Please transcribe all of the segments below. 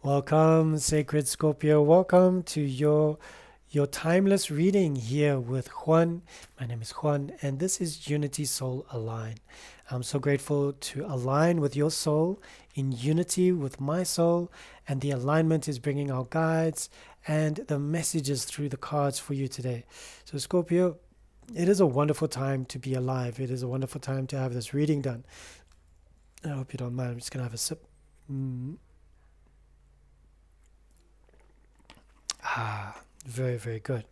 Welcome, Sacred Scorpio. Welcome to your timeless reading here with Juan. My name is Juan, and this is Unity Soul Align. I'm so grateful to align with your soul in unity with my soul, and the alignment is bringing our guides and the messages through the cards for you today. So, Scorpio, it is a wonderful time to be alive. It is a wonderful time to have this reading done. I hope you don't mind. I'm just going to have a sip. Very, very good.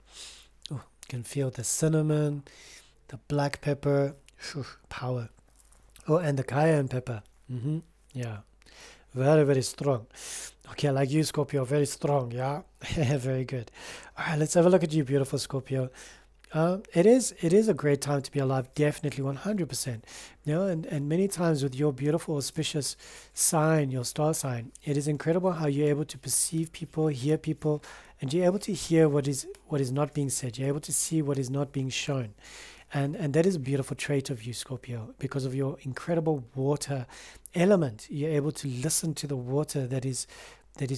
Oh, you can feel the cinnamon, the black pepper, power. Oh, and the cayenne pepper. Yeah, very, very strong. Okay, like you, Scorpio, very strong. Yeah, very good. All right, let's have a look at you, beautiful Scorpio. It is a great time to be alive, definitely 100%. And many times with your beautiful auspicious sign, your star sign, it is incredible how you're able to perceive people, hear people, and you're able to hear what is not being said. You're able to see what is not being shown. And that is a beautiful trait of you, Scorpio, because of your incredible water element. You're able to listen to the water that is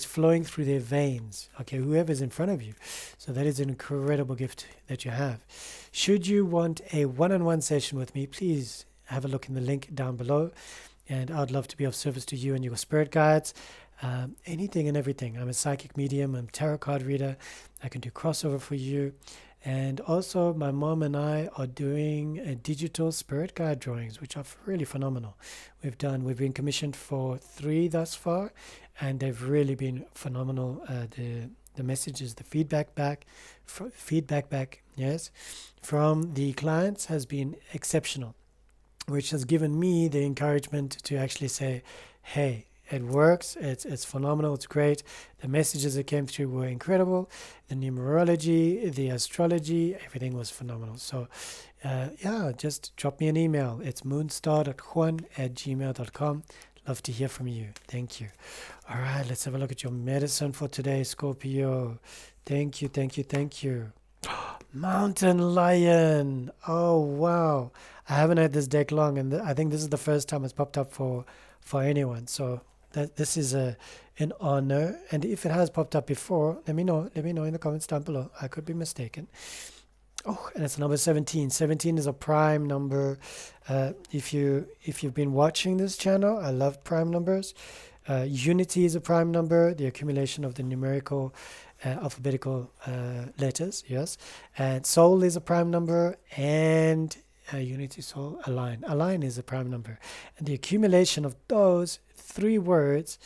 flowing through their veins, okay, whoever's in front of you. So that is an incredible gift that you have. Should you want a one-on-one session with me, please have a look in the link down below, and I'd love to be of service to you and your spirit guides. Anything and everything. I'm a psychic medium, I'm a tarot card reader, I can do crossover for you. And also my mom and I are doing a digital spirit guide drawings, which are really phenomenal. We've been commissioned for 3 thus far, and they've really been phenomenal. The messages, the feedback back, yes, from the clients has been exceptional, which has given me the encouragement to actually say, hey, it works, it's phenomenal, it's great. The messages that came through were incredible. The numerology, the astrology, everything was phenomenal. So just drop me an email. It's moonstar.juan@gmail.com. Love to hear from you. Thank you. All right, let's have a look at your medicine for today, Scorpio. Thank you, thank you, thank you. Mountain Lion. Oh, wow. I haven't had this deck long, and I think this is the first time it's popped up for anyone. So this is an honor. And if it has popped up before, let me know. Let me know in the comments down below. I could be mistaken. Oh, and it's number 17. 17 is a prime number. If you've been watching this channel, I love prime numbers. Unity is a prime number, the accumulation of the numerical alphabetical letters, yes. And soul is a prime number, and unity, soul, align. Align is a prime number. And the accumulation of those 3 words,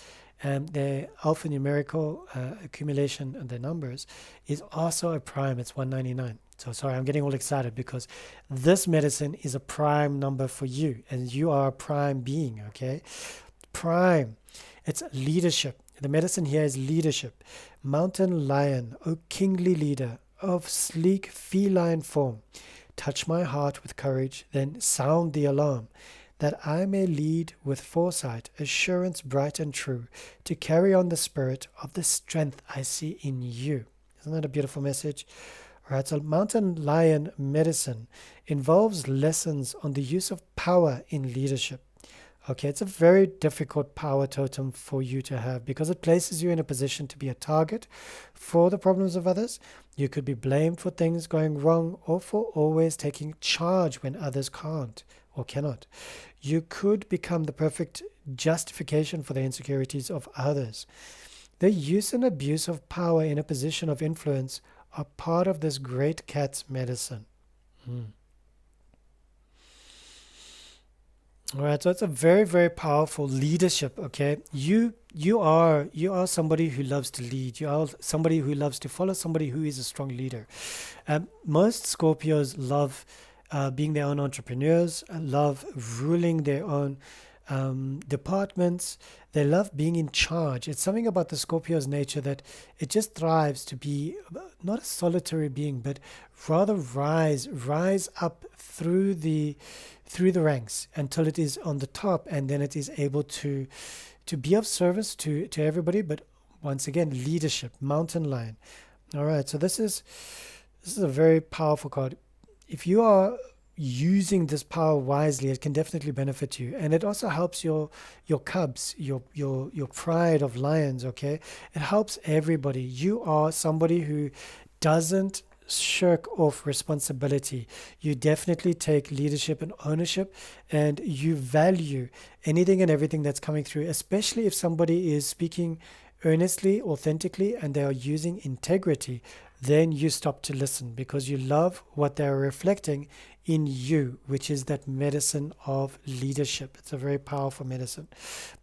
the alphanumerical accumulation of the numbers, is also a prime. It's 199. So sorry, I'm getting all excited because this medicine is a prime number for you, and you are a prime being, okay? Prime. It's leadership. The medicine here is leadership. Mountain Lion, O kingly leader of sleek feline form, touch my heart with courage, then sound the alarm, that I may lead with foresight, assurance bright and true, to carry on the spirit of the strength I see in you. Isn't that a beautiful message? All right, so Mountain Lion medicine involves lessons on the use of power in leadership. Okay, it's a very difficult power totem for you to have because it places you in a position to be a target for the problems of others. You could be blamed for things going wrong or for always taking charge when others can't or cannot. You could become the perfect justification for the insecurities of others. The use and abuse of power in a position of influence are part of this great cat's medicine. All right, so it's a very, very powerful leadership, okay? You are somebody who loves to lead. You are somebody who loves to follow somebody who is a strong leader. Most Scorpios love being their own entrepreneurs, love ruling their own departments. They love being in charge. It's something about the Scorpio's nature that it just thrives to be not a solitary being, but rather rise up through the ranks until it is on the top, and then it is able to be of service to everybody. But once again, leadership, Mountain Lion. All right, so this is a very powerful card. If you are using this power wisely, it can definitely benefit you. And it also helps your cubs, your pride of lions, okay? It helps everybody. You are somebody who doesn't shirk off responsibility. You definitely take leadership and ownership, and you value anything and everything that's coming through, especially if somebody is speaking earnestly, authentically, and they are using integrity. Then you stop to listen because you love what they're reflecting in you, which is that medicine of leadership. It's a very powerful medicine.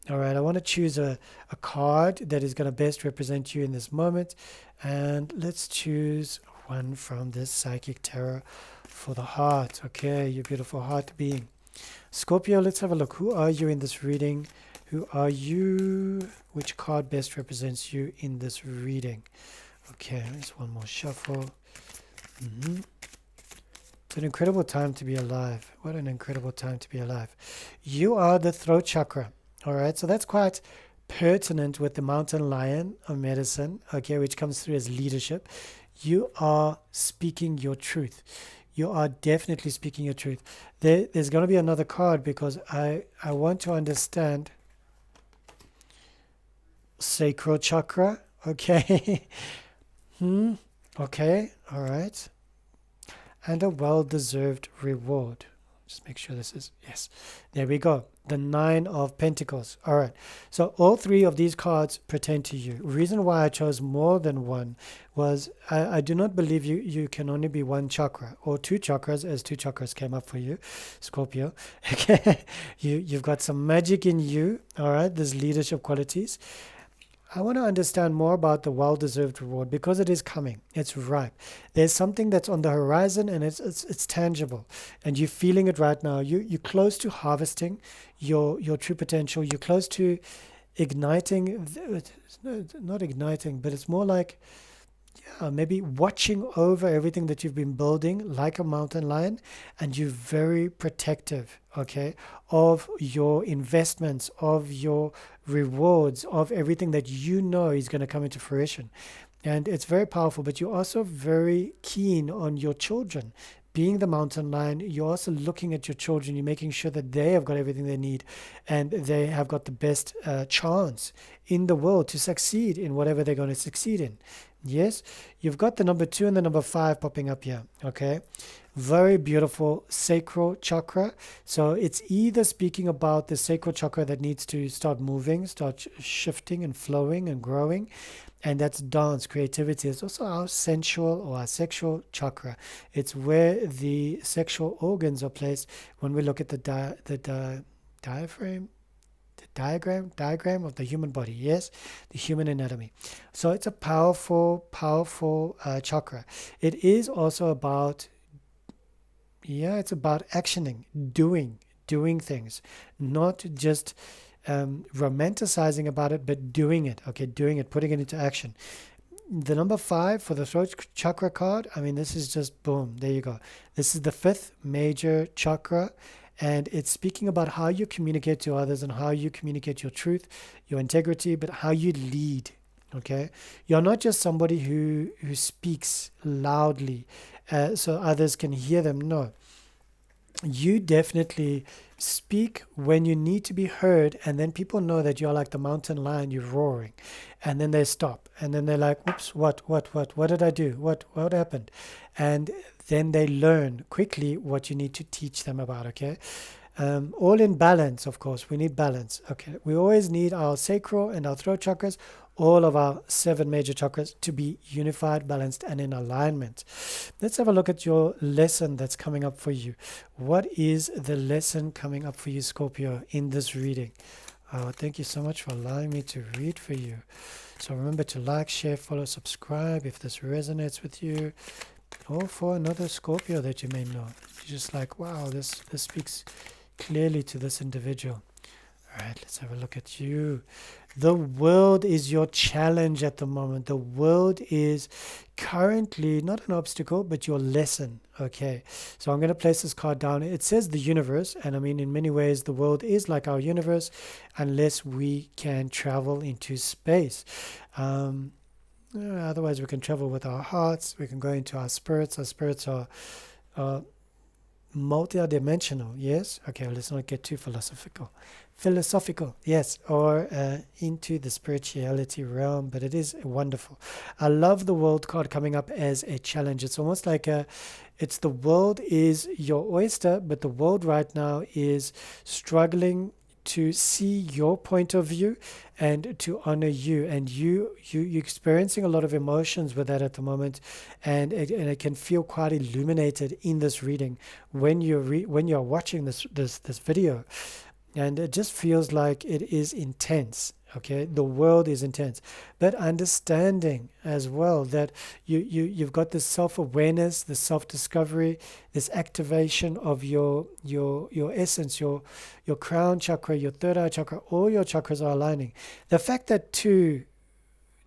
All right, I want to choose a card that is going to best represent you in this moment. And let's choose one from this psychic tarot for the heart. Okay, you beautiful heart being. Scorpio, let's have a look. Who are you in this reading? Who are you? Which card best represents you in this reading? Okay, there's one more shuffle. It's an incredible time to be alive. What an incredible time to be alive. You are the throat chakra. All right, so that's quite pertinent with the mountain lion of medicine, okay, which comes through as leadership. You are speaking your truth. You are definitely speaking your truth. There's going to be another card because I want to understand sacral chakra, okay? Okay, all right. And a well-deserved reward. Just make sure this is, yes. There we go. The 9 of Pentacles. All right. So all 3 of these cards pertain to you. Reason why I chose more than one was I do not believe you can only be one chakra or 2 chakras, as 2 chakras came up for you, Scorpio. Okay. You've got some magic in you. All right. There's leadership qualities. I want to understand more about the well-deserved reward because it is coming. It's ripe. There's something that's on the horizon and it's tangible, and you're feeling it right now. You're close to harvesting your true potential. You're close to igniting. Not igniting, but it's more like maybe watching over everything that you've been building like a mountain lion, and you're very protective, okay, of your investments, of your rewards, of everything that you know is going to come into fruition. And it's very powerful, but you're also very keen on your children. Being the mountain lion, you're also looking at your children. You're making sure that they have got everything they need and they have got the best chance in the world to succeed in whatever they're going to succeed in. Yes, you've got the number 2 and the number 5 popping up here. Okay, very beautiful sacral chakra. So it's either speaking about the sacral chakra that needs to start moving, start shifting and flowing and growing. And that's dance, creativity. It's also our sensual or our sexual chakra. It's where the sexual organs are placed when we look at the diaphragm. Diagram of the human body, yes, the human anatomy. So it's a powerful chakra. It is also about, it's about actioning, doing things, not just romanticizing about it, but doing it, okay, putting it into action. The number 5 for the throat chakra card, I mean, this is just boom, there you go. This is the 5th major chakra. And it's speaking about how you communicate to others and how you communicate your truth, your integrity, but how you lead. Okay, you're not just somebody who speaks loudly so others can hear them. No, you definitely speak when you need to be heard, and then people know that you're like the mountain lion. You're roaring, and then they stop, and then they're like, "Oops, what did I do? What happened?" And then they learn quickly what you need to teach them about. Okay, all in balance. Of course, we need balance. Okay, we always need our sacral and our throat chakras, all of our 7 major chakras, to be unified, balanced, and in alignment. Let's have a look at your lesson that's coming up for you. What is the lesson coming up for you, Scorpio, in this reading? Thank you so much for allowing me to read for you. So remember to like, share, follow, subscribe if this resonates with you, or for another Scorpio that you may know. You're just like, wow, this speaks clearly to this individual. All right, let's have a look at you. The world is your challenge at the moment. The world is currently not an obstacle, but your lesson. Okay, so I'm going to place this card down. It says the universe, and I mean, in many ways, the world is like our universe, unless we can travel into space. Otherwise, we can travel with our hearts. We can go into our spirits. Our spirits are multi-dimensional. Yes. Okay. Well, let's not get too philosophical, yes, or into the spirituality realm, but it is wonderful. I love the world card coming up as a challenge. It's almost like it's the world is your oyster, but the world right now is struggling to see your point of view and to honor you, and you're experiencing a lot of emotions with that at the moment, and it can feel quite illuminated in this reading when when you're watching this video, and it just feels like it is intense. Okay, the world is intense, but understanding as well that you've got this self-awareness, this self-discovery, this activation of your essence, your crown chakra, your third eye chakra. All your chakras are aligning. The fact that two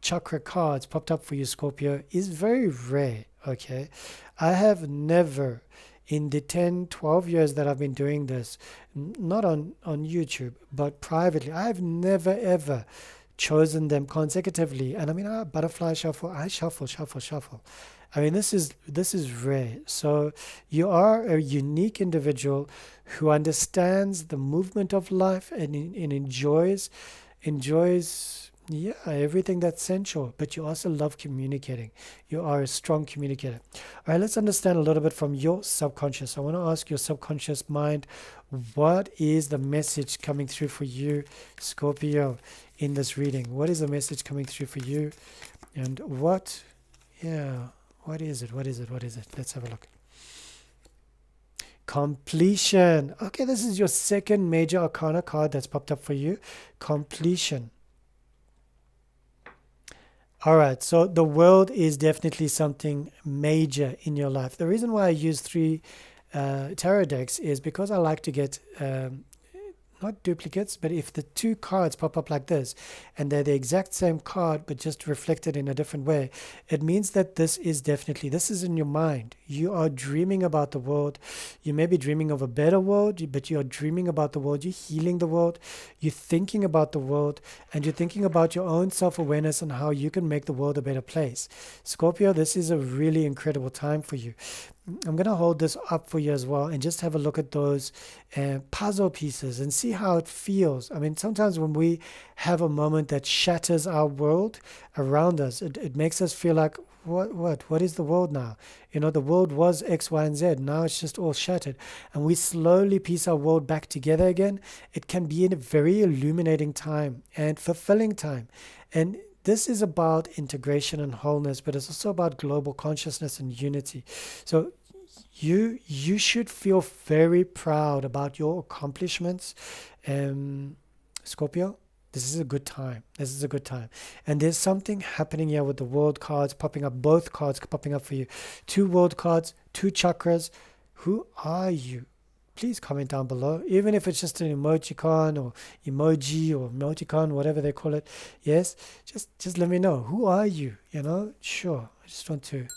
chakra cards popped up for you, Scorpio, is very rare. Okay, I have never, in the 10-12 years that I've been doing this, not on YouTube, but privately, I've never ever chosen them consecutively. And I mean, butterfly shuffle, I shuffle. I mean, this is rare. So you are a unique individual who understands the movement of life and enjoys yeah, everything that's sensual, but you also love communicating. You are a strong communicator. All right, let's understand a little bit from your subconscious. I want to ask your subconscious mind, what is the message coming through for you, Scorpio, in this reading? What is the message coming through for you? And what is it? Let's have a look. Completion. Okay, this is your second major arcana card that's popped up for you. Completion. All right, so the world is definitely something major in your life. The reason why I use three tarot decks is because I like to get not duplicates, but if the two cards pop up like this and they're the exact same card but just reflected in a different way, it means that this is in your mind. You are dreaming about the world. You may be dreaming of a better world, but you're dreaming about the world. You're healing the world. You're thinking about the world, and you're thinking about your own self-awareness and how you can make the world a better place. Scorpio, this is a really incredible time for you. I'm going to hold this up for you as well and just have a look at those puzzle pieces and see how it feels. I mean, sometimes when we have a moment that shatters our world around us, it makes us feel like, what is the world now? You know, the world was X, Y, and Z. Now it's just all shattered. And we slowly piece our world back together again. It can be a very illuminating time and fulfilling time. And this is about integration and wholeness, but it's also about global consciousness and unity. So you should feel very proud about your accomplishments, Scorpio. This is a good time. And there's something happening here with the world cards popping up, both cards popping up for you. Two world cards, two chakras. Who are you? Please comment down below, even if it's just an emojicon or emoji or emoticon, whatever they call it. Yes, just let me know. Who are you? You know, sure. I just want to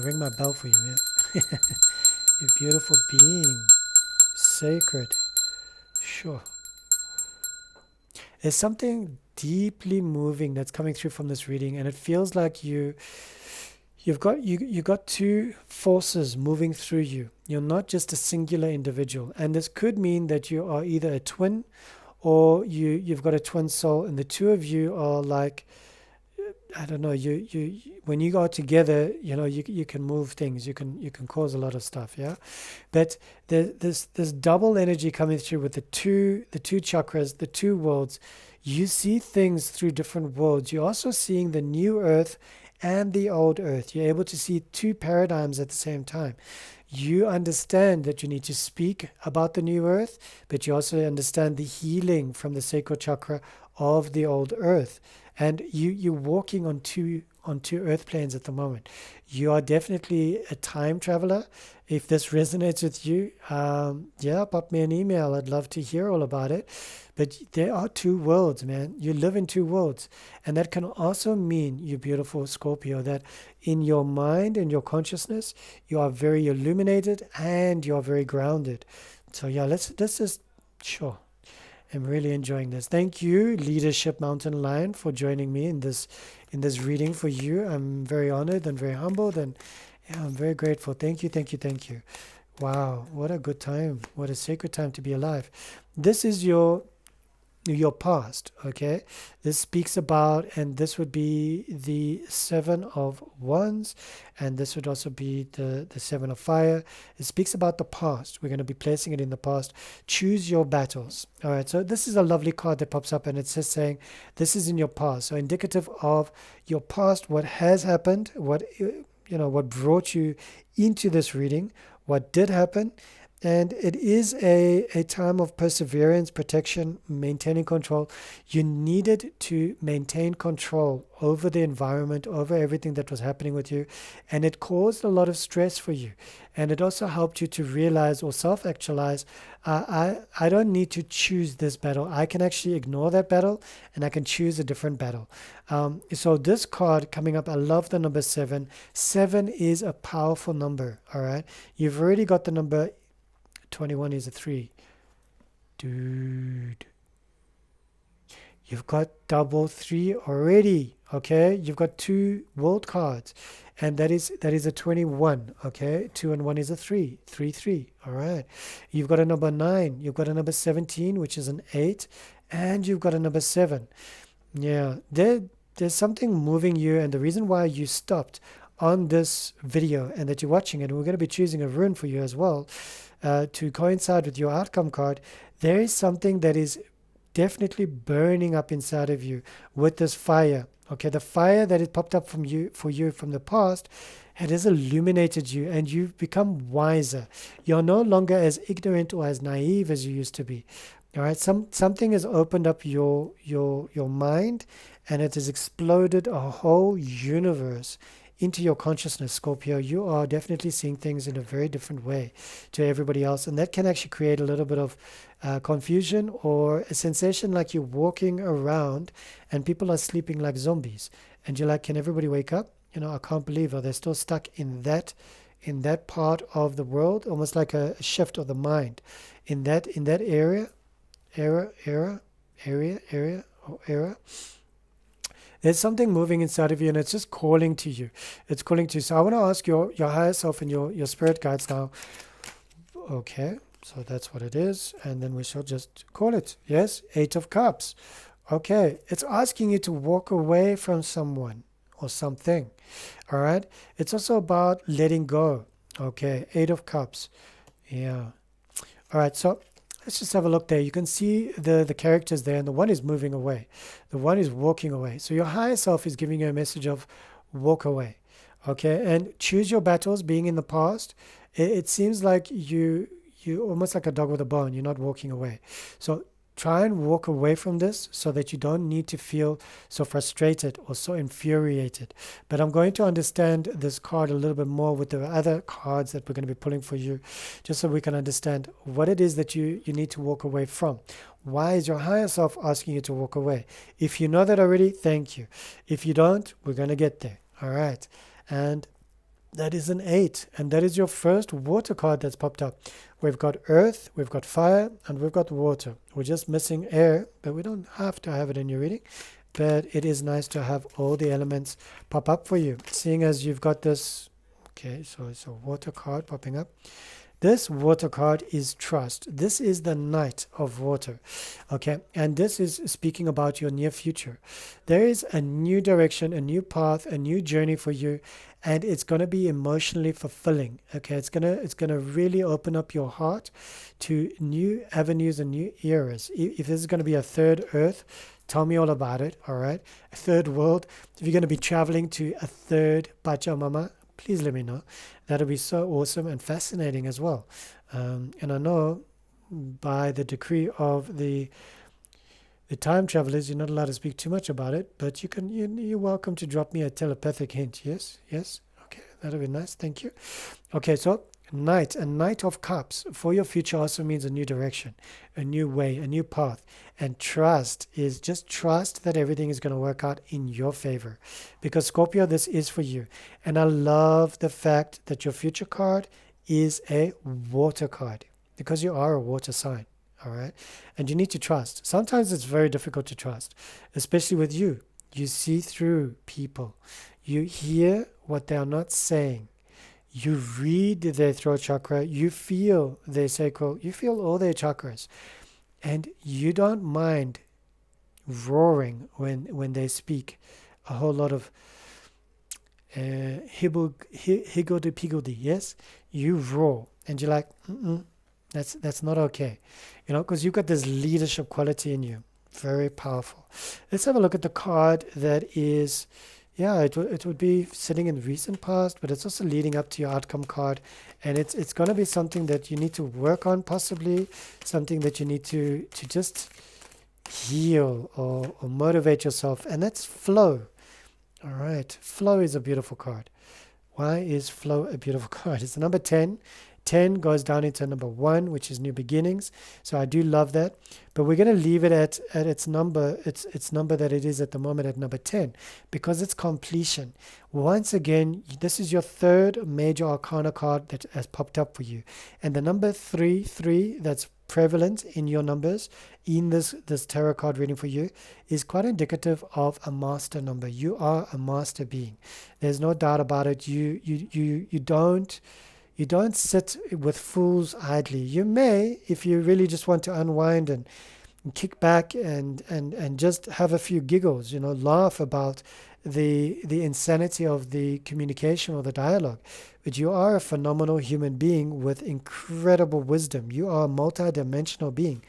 ring my bell for you, man. You beautiful being, sacred. Sure. There's something deeply moving that's coming through from this reading, and it feels like you've got two forces moving through you. You're not just a singular individual, and this could mean that you are either a twin or you've got a twin soul, and the two of you are like, I don't know, you when you go together, you know, you can move things, you can cause a lot of stuff, yeah. But there's this double energy coming through with the two chakras, the two worlds. You see things through different worlds. You're also seeing the new earth and the old earth. You're able to see two paradigms at the same time. You understand that you need to speak about the new earth, but you also understand the healing from the sacral chakra of the old earth. And you're walking on two earth planes at the moment. You are definitely a time traveler. If this resonates with you, pop me an email. I'd love to hear all about it. But there are two worlds, man. You live in two worlds. And that can also mean, you beautiful Scorpio, that in your mind and your consciousness, you are very illuminated and you are very grounded. So yeah, let's just, sure. I'm really enjoying this. Thank you, Leadership Mountain Lion, for joining me in this reading for you. I'm very honored and very humbled, and yeah, I'm very grateful. Thank you. Wow, what a good time. What a sacred time to be alive. This is your past, okay? This speaks about, and this would be the seven of wands, and this would also be the seven of fire. It speaks about the past. We're going to be placing it in the past. Choose your battles. All right, so this is a lovely card that pops up, and it's just saying this is in your past, so indicative of your past, what has happened, what what brought you into this reading, what did happen. And it is a time of perseverance, protection, maintaining control. You needed to maintain control over the environment, over everything that was happening with you. And it caused a lot of stress for you. And it also helped you to realize or self-actualize, I don't need to choose this battle. I can actually ignore that battle and I can choose a different battle. So this card coming up, I love the number 7. 7 is a powerful number, all right? You've already got the number 21 is a 3. Dude. You've got double 3 already. Okay. You've got 2 world cards. And that is a 21. Okay. 2 and 1 is a 3. 3, 3. All right. You've got a number 9. You've got a number 17, which is an 8. And you've got a number 7. Yeah. There's something moving you. And the reason why you stopped on this video and that you're watching it, and we're going to be choosing a rune for you as well, to coincide with your outcome card, there is something that is definitely burning up inside of you with this fire. Okay, the fire that has popped up for you from the past, it has illuminated you and you've become wiser. You're no longer as ignorant or as naive as you used to be. All right, something has opened up your mind, and it has exploded a whole universe into your consciousness, Scorpio. You are definitely seeing things in a very different way to everybody else, and that can actually create a little bit of confusion or a sensation like you're walking around and people are sleeping like zombies, and you're like, can everybody wake up? I can't believe they're still stuck in that part of the world, almost like a shift of the mind in that area. There's something moving inside of you, and it's just calling to you. It's calling to you. So I want to ask your higher self and your spirit guides now. Okay, so that's what it is. And then we shall just call it. Yes, 8 of Cups. Okay, it's asking you to walk away from someone or something. All right. It's also about letting go. Okay, 8 of Cups. Yeah. All right, so let's just have a look there. You can see the characters there, and the one is moving away. The one is walking away. So your higher self is giving you a message of walk away. Okay, and choose your battles. Being in the past, it seems like you almost like a dog with a bone. You're not walking away. So try and walk away from this so that you don't need to feel so frustrated or so infuriated. But I'm going to understand this card a little bit more with the other cards that we're going to be pulling for you, just so we can understand what it is that you need to walk away from. Why is your higher self asking you to walk away? If you know that already, thank you. If you don't, we're going to get there. All right. And that is an 8, and that is your first water card that's popped up. We've got earth, we've got fire, and we've got water. We're just missing air, but we don't have to have it in your reading. But it is nice to have all the elements pop up for you, seeing as you've got this. Okay, so it's a water card popping up. This water card is trust. This is the Knight of Water. Okay, and this is speaking about your near future. There is a new direction, a new path, a new journey for you, and it's going to be emotionally fulfilling. Okay, it's gonna really open up your heart to new avenues and new eras. If this is going to be a third earth, tell me all about it. All right, a third world. If you're going to be traveling to a third Pachamama, please let me know. That'll be so awesome and fascinating as well. And I know by the decree of the time travelers, you're not allowed to speak too much about it, but you're welcome to drop me a telepathic hint. Yes. Okay, that'll be nice. Thank you. Okay, so Knight, a Knight of Cups for your future also means a new direction, a new way, a new path. And trust is just trust that everything is going to work out in your favor. Because Scorpio, this is for you. And I love the fact that your future card is a water card, because you are a water sign. All right. And you need to trust. Sometimes it's very difficult to trust, especially with you. You see through people. You hear what they are not saying. You read their throat chakra, you feel their sacral, you feel all their chakras, and you don't mind roaring when they speak a whole lot of higgledy-piggledy, yes? You roar, and you're like, that's not okay, because you've got this leadership quality in you. Very powerful. Let's have a look at the card that is, yeah, it would be sitting in the recent past, but it's also leading up to your outcome card, and it's going to be something that you need to work on, possibly something that you need to just heal or motivate yourself, and that's flow. All right, flow is a beautiful card. Why is flow a beautiful card? It's the number 10. 10 goes down into number 1, which is new beginnings. So I do love that. But we're going to leave it at its number, its number that it is at the moment at number 10, because it's completion. Once again, this is your third major arcana card that has popped up for you. And the number 3 that's prevalent in your numbers in this tarot card reading for you is quite indicative of a master number. You are a master being. There's no doubt about it. You don't sit with fools idly. You may, if you really just want to unwind and kick back and just have a few giggles, laugh about the insanity of the communication or the dialogue. But you are a phenomenal human being with incredible wisdom. You are a multi-dimensional being.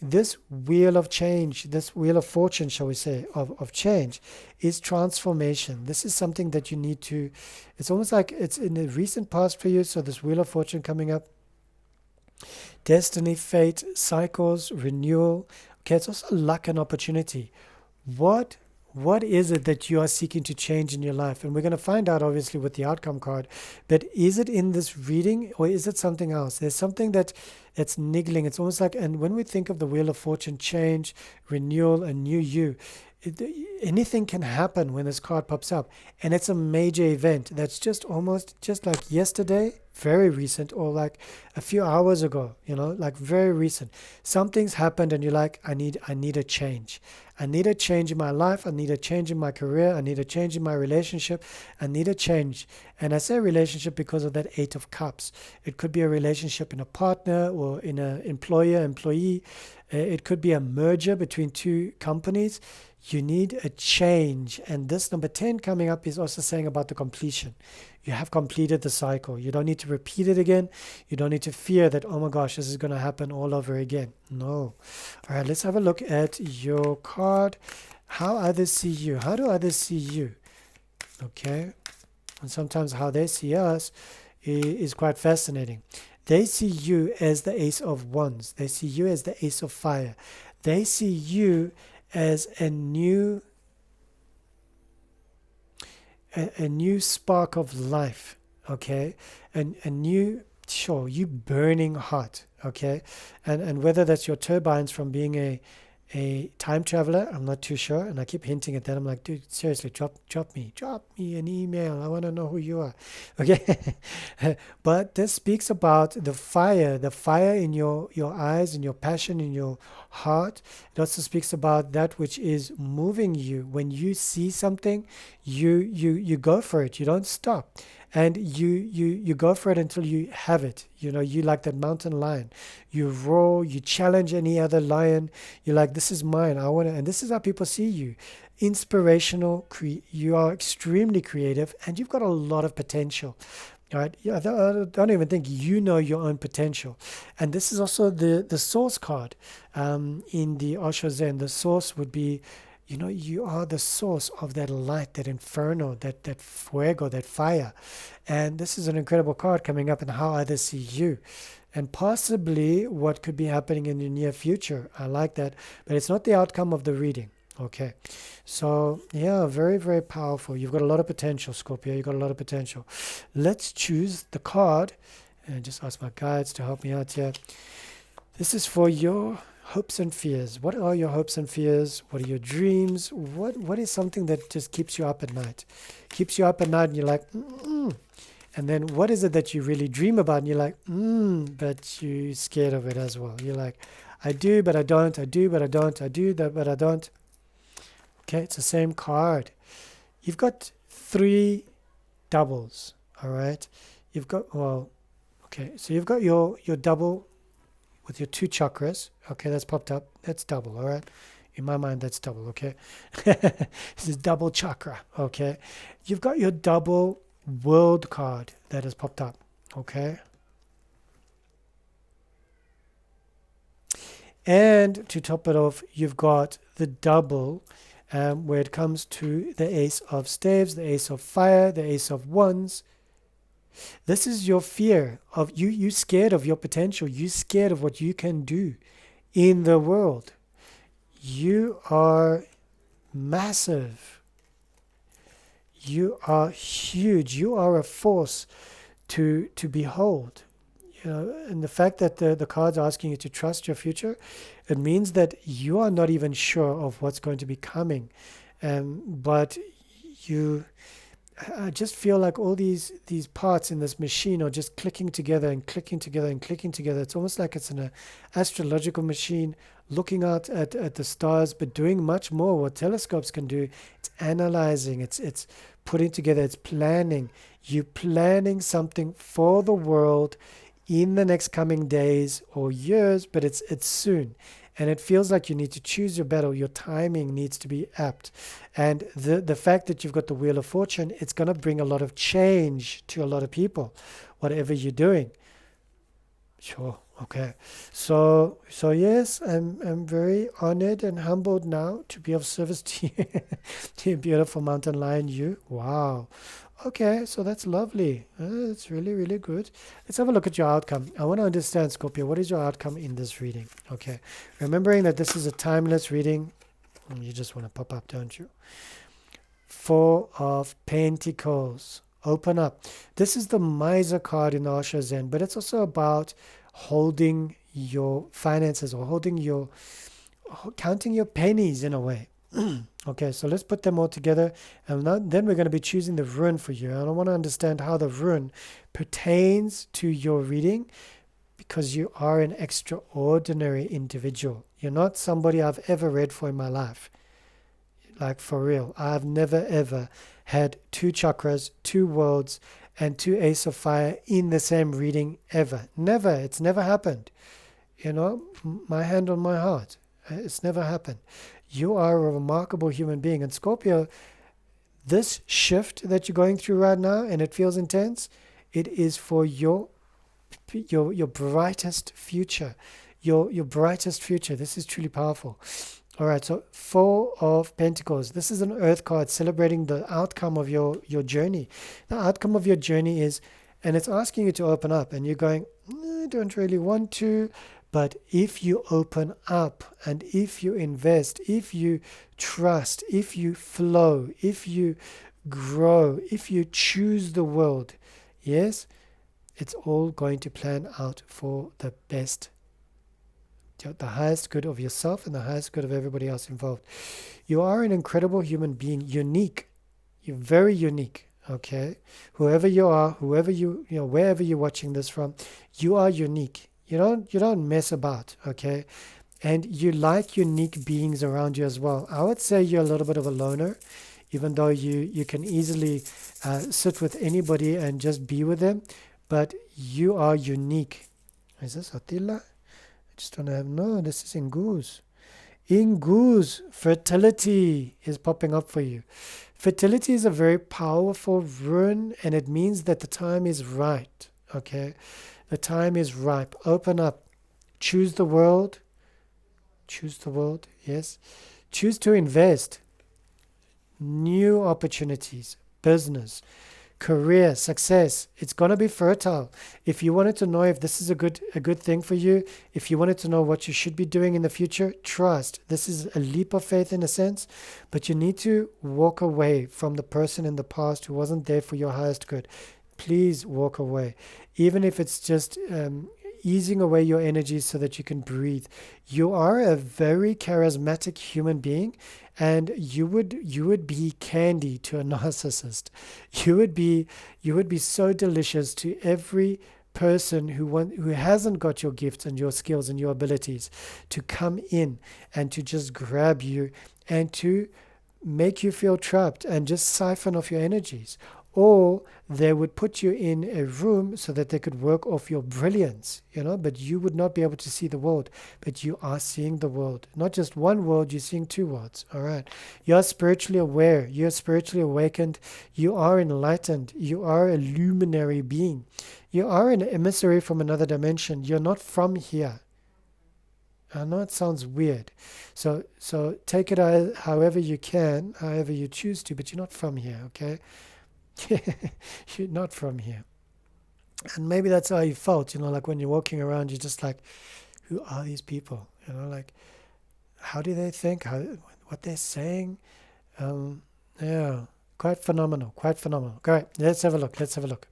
This wheel of change, this wheel of fortune, shall we say, of change, is transformation. This is something that you need to, it's almost like it's in the recent past for you, so this wheel of fortune coming up, destiny, fate, cycles, renewal. Okay, it's also luck and opportunity. What is it that you are seeking to change in your life? And we're going to find out, obviously, with the outcome card. But is it in this reading, or is it something else? There's something that's niggling. It's almost like, and when we think of the Wheel of Fortune, change, renewal, a new you, anything can happen when this card pops up. And it's a major event that's just like yesterday, very recent, or like a few hours ago, like very recent. Something's happened and you're like, I need a change. I need a change in my life. I need a change in my career. I need a change in my relationship. I need a change. And I say relationship because of that 8 of Cups. It could be a relationship in a partner or in an employer-employee. It could be a merger between two companies. You need a change. And this number 10 coming up is also saying about the completion. You have completed the cycle. You don't need to repeat it again. You don't need to fear that, oh my gosh, this is going to happen all over again. No. All right, let's have a look at your card. How others see you. How do others see you? Okay. And sometimes how they see us is quite fascinating. They see you as the Ace of Wands. They see you as the Ace of Fire. They see you as a new spark of life, okay? And a new, sure, you burning hot, okay? And whether that's your turbines from being a time traveler, I'm not too sure, and I keep hinting at that. I'm like, dude, seriously, drop me an email. I want to know who you are, okay? But this speaks about the fire in your eyes and your passion in your heart. It also speaks about that which is moving you. When you see something, you go for it. You don't stop. And you go for it until you have it. You like that mountain lion. You roar, you challenge any other lion. You're like, this is mine. I want to, and this is how people see you. Inspirational, you are extremely creative, and you've got a lot of potential. All right. Yeah, I don't even think you know your own potential. And this is also the source card in the Osho Zen. The source would be, you are the source of that light, that inferno, that fuego, that fire. And this is an incredible card coming up, and how others see you. And possibly what could be happening in the near future. I like that. But it's not the outcome of the reading. Okay. So, yeah, very, very powerful. You've got a lot of potential, Scorpio. You've got a lot of potential. Let's choose the card and just ask my guides to help me out here. This is for your hopes and fears. What are your hopes and fears? What are your dreams? What is something that just keeps you up at night? Keeps you up at night and you're like, And then what is it that you really dream about? And you're like, but you're scared of it as well. You're like, I do, but I don't. I do, but I don't. I do that, but I don't. Okay, it's the same card. You've got 3 doubles, all right? you've got, well, okay, so you've got your double with your 2 chakras. Okay, that's popped up. That's double, all right? In my mind, that's double, okay? This is double chakra, okay? You've got your double world card that has popped up, okay? And to top it off, you've got the double where it comes to the Ace of Staves, the Ace of Fire, the Ace of Wands. This is your fear of you scared of your potential. You scared of what you can do in the world. You are massive. You are huge. You are a force to behold. And the fact that the cards are asking you to trust your future, it means that you are not even sure of what's going to be coming. But I just feel like all these parts in this machine are just clicking together and clicking together and clicking together. It's almost like it's an astrological machine looking out at the stars, but doing much more. What telescopes can do, it's analyzing, it's putting together, it's planning. You're planning something for the world in the next coming days or years, but it's soon. And it feels like you need to choose your battle. Your timing needs to be apt. And the fact that you've got the Wheel of Fortune, it's going to bring a lot of change to a lot of people, whatever you're doing. Sure. Okay. So yes, I'm very honored and humbled now to be of service to you, to you beautiful mountain lion, you. Wow. Okay, so that's lovely. That's really, really good. Let's have a look at your outcome. I want to understand, Scorpio, what is your outcome in this reading? Okay, remembering that this is a timeless reading. You just want to pop up, don't you? 4 of Pentacles. Open up. This is the Miser card in the Osho Zen, but it's also about holding your finances or counting your pennies in a way. Okay, so let's put them all together, and then we're going to be choosing the rune for you. And I want to understand how the rune pertains to your reading, because you are an extraordinary individual. You're not somebody I've ever read for in my life. Like, for real. I've never ever had 2 chakras, 2 worlds, and 2 Ace of Fire in the same reading ever. Never. It's never happened. My hand on my heart. It's never happened. You are a remarkable human being. And Scorpio, this shift that you're going through right now, and it feels intense, it is for your brightest future. Your brightest future. This is truly powerful. All right, so 4 of Pentacles. This is an earth card celebrating the outcome of your journey. The outcome of your journey is, and it's asking you to open up, and you're going, I don't really want to. But if you open up and if you invest, if you trust, if you flow, if you grow, if you choose the world, yes, it's all going to plan out for the best, the highest good of yourself and the highest good of everybody else involved. You are an incredible human being, unique. You're very unique, okay? Whoever you are, wherever you're watching this from, you are unique. You don't mess about, okay? And you like unique beings around you as well. I would say you're a little bit of a loner, even though you can easily sit with anybody and just be with them. But you are unique. Is this Attila? I just don't have, no, this is Ingus. Ingus, fertility is popping up for you. Fertility is a very powerful rune, and it means that the time is right, okay? The time is ripe. Open up. Choose the world. Choose the world, yes. Choose to invest. New opportunities, business, career, success. It's going to be fertile. If you wanted to know if this is a good thing for you, if you wanted to know what you should be doing in the future, trust. This is a leap of faith in a sense, but you need to walk away from the person in the past who wasn't there for your highest good. Please walk away, even if it's just easing away your energy so that you can breathe. You are a very charismatic human being, and you would be candy to a narcissist. You would be so delicious to every person who hasn't got your gifts and your skills and your abilities to come in and to just grab you and to make you feel trapped and just siphon off your energies. or they would put you in a room so that they could work off your brilliance, but you would not be able to see the world, but you are seeing the world. Not just one world, you're seeing two worlds. All right. You're spiritually aware. You're spiritually awakened. You are enlightened. You are a luminary being. You are an emissary from another dimension. You're not from here. I know it sounds weird. So take it however you can, however you choose to, but you're not from here, okay? You're not from here. And maybe that's how you felt, like when you're walking around, you're just like, who are these people? Like, how do they think? What they're saying? Yeah, quite phenomenal, quite phenomenal. All right, let's have a look.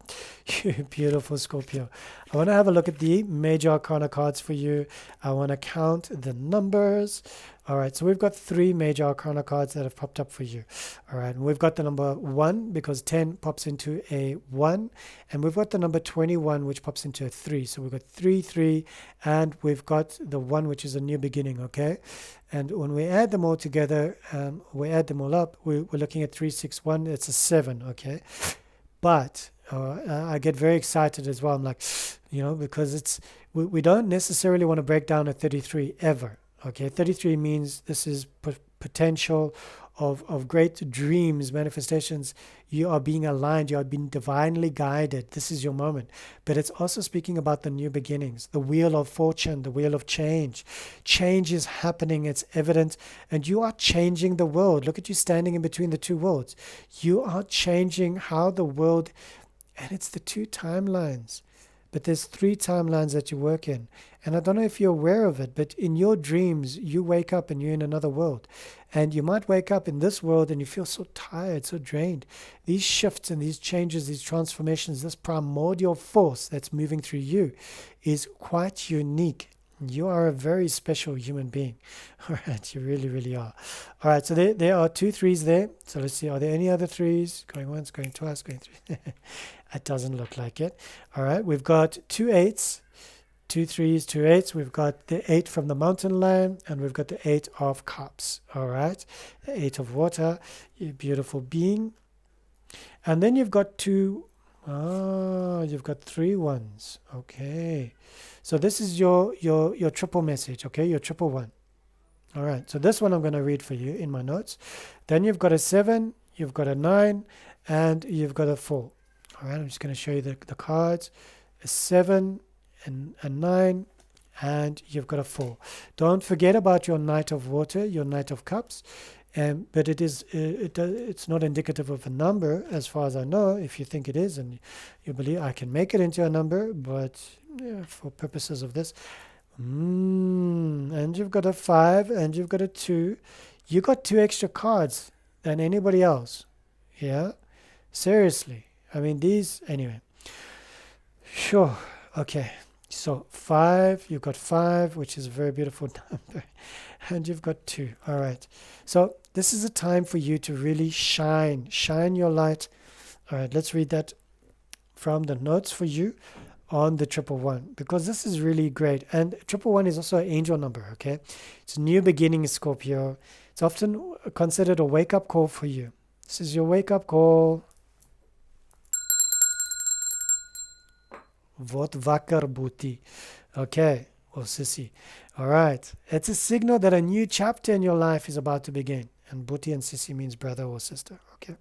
You beautiful Scorpio. I want to have a look at the major arcana cards for you. I want to count the numbers. All right, so we've got 3 major arcana cards that have popped up for you. All right, and we've got the number 1 because 10 pops into a 1, and we've got the number 21 which pops into a 3. So we've got 3, 3, and we've got the 1 which is a new beginning, okay? And when we add them all together, we add them all up, we're looking at 3, 6, 1, it's a 7, okay? But I get very excited as well. I'm like, because we don't necessarily want to break down a 33 ever. Okay, 33 means this is potential of great dreams, manifestations. You are being aligned. You are being divinely guided. This is your moment. But it's also speaking about the new beginnings, the wheel of fortune, the wheel of change. Change is happening. It's evident. And you are changing the world. Look at you standing in between the two worlds. You are changing how the world, and it's the 2 timelines. But there's 3 timelines that you work in. And I don't know if you're aware of it, but in your dreams, you wake up and you're in another world. And you might wake up in this world and you feel so tired, so drained. These shifts and these changes, these transformations, this primordial force that's moving through you is quite unique. You are a very special human being. All right, you really, really are. All right, so there are 2 3s there. So let's see, are there any other 3s? Going once, going twice, going 3. It doesn't look like it. All right, we've got 2 8s, 2 3s, 2 8s. We've got the 8 from the mountain lion, and we've got the 8 of cups. All right, the 8 of water, you beautiful being. And then you've got 2. You've got 3 ones. Okay. So this is your triple message, okay? Your triple 1. All right. So this one I'm going to read for you in my notes. Then you've got a 7, you've got a 9, and you've got a 4. All right. I'm just going to show you the cards. A 7 and a 9, and you've got a 4. Don't forget about your Knight of Water, your Knight of Cups. But it's not indicative of a number as far as I know. If you think it is and you believe I can make it into a number, but for purposes of this, and you've got a 5 and you've got a 2. You got 2 extra cards than anybody else. Yeah, seriously. I mean anyway. Sure. Okay. So 5, you've got 5, which is a very beautiful number, and you've got 2. All right. So this is a time for you to really shine your light. All right, let's read that from the notes for you on the triple 1, because this is really great. And triple 1 is also an angel number, okay? It's a new beginning, Scorpio. It's often considered a wake-up call for you. This is your wake-up call. Word wakker, boetie. Okay, or sissy. All right. It's a signal that a new chapter in your life is about to begin. And boetie and sissy means brother or sister. Okay.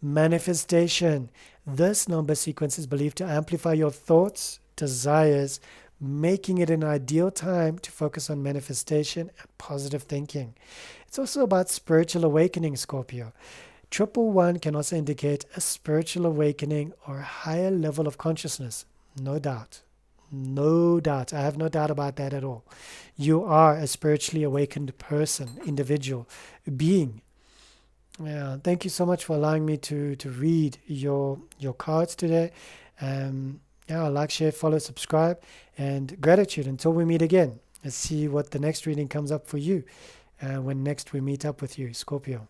Manifestation. This number sequence is believed to amplify your thoughts, desires, making it an ideal time to focus on manifestation and positive thinking. It's also about spiritual awakening, Scorpio. Triple 1 can also indicate a spiritual awakening or a higher level of consciousness. No doubt. No doubt. I have no doubt about that at all. You are a spiritually awakened person, individual, being. Yeah, thank you so much for allowing me to read your cards today. Like, share, follow, subscribe, and gratitude until we meet again. Let's see what the next reading comes up for you when next we meet up with you, Scorpio.